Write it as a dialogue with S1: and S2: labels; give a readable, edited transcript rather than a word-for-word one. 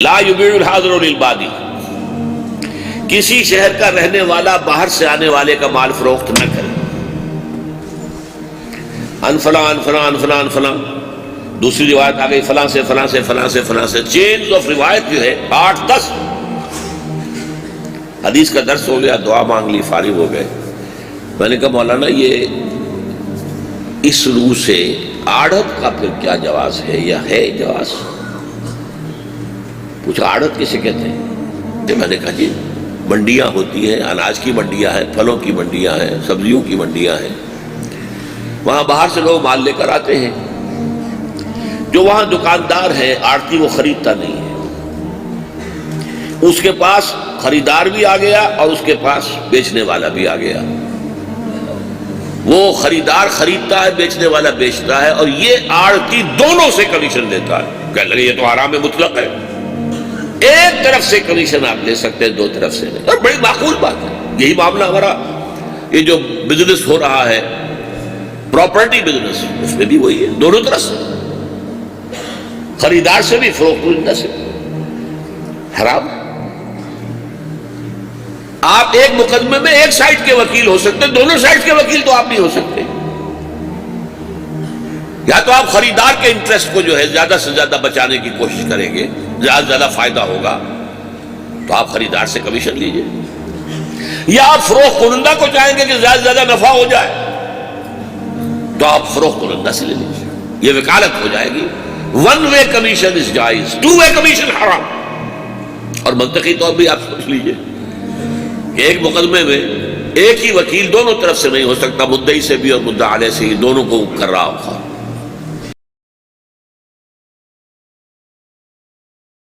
S1: لا یبیع الحاضر للبادی، کسی شہر کا رہنے والا باہر سے آنے والے کا مال فروخت نہ کرے۔ ان فلاں ان فلاں ان فلاں ان فلاں، دوسری روایت آ گئی فلاں سے فلاں سے فلاں سے فلاں سے، چینز آف روایت جو ہے 8-10 حدیث کا درس ہو گیا، دعا مانگ لی، فارغ ہو گئے۔ میں نے کہا مولانا یہ اس روح سے آڑت کا پھر کیا جواز ہے یا ہے جواز؟ پوچھا آڑت کسے کہتے ہیں؟ میں نے کہا جی منڈیاں ہوتی ہیں، اناج کی منڈیاں ہیں، پھلوں کی منڈیاں ہیں، سبزیوں کی منڈیاں ہیں، وہاں باہر سے لوگ مال لے کر آتے ہیں، جو وہاں دکاندار ہے آڑتی وہ خریدتا نہیں ہے، اس کے پاس خریدار بھی آ گیا اور اس کے پاس بیچنے والا بھی آ گیا، وہ خریدار خریدتا ہے، بیچنے والا بیچتا ہے، اور یہ آڑتی دونوں سے کمیشن لیتا ہے۔ کہنے لگے یہ تو حرام مطلق ہے، ایک طرف سے کمیشن آپ لے سکتے ہیں، دو طرف سے نہیں، اور بڑی معقول بات ہے۔ یہی معاملہ ہمارا یہ جو بزنس ہو رہا ہے پراپرٹی بزنس، اس میں بھی وہی ہے، دونوں طرف سے، خریدار سے بھی فروخت کنندہ سے حرام۔ آپ ایک مقدمے میں ایک سائڈ کے وکیل ہو سکتے ہیں، دونوں سائڈ کے وکیل تو آپ نہیں ہو سکتے۔ یا تو آپ خریدار کے انٹرسٹ کو جو ہے زیادہ سے زیادہ بچانے کی کوشش کریں گے، زیادہ سے زیادہ فائدہ ہوگا تو آپ خریدار سے کمیشن لیجئے، یا آپ فروخت کنندہ کو چاہیں گے کہ زیادہ سے زیادہ نفع ہو جائے تو آپ فروخت کنندہ سے لے لیجئے، یہ وکالت ہو جائے گی۔ ون وے کمیشن از جائز، ٹو وے کمیشن حرام۔ اور منطقی طور بھی آپ سوچ لیجئے کہ ایک مقدمے میں ایک ہی وکیل دونوں طرف سے نہیں ہو سکتا، مدعی سے بھی اور مدعا علیہ سے ہی، دونوں کو کر رہا ہوگا۔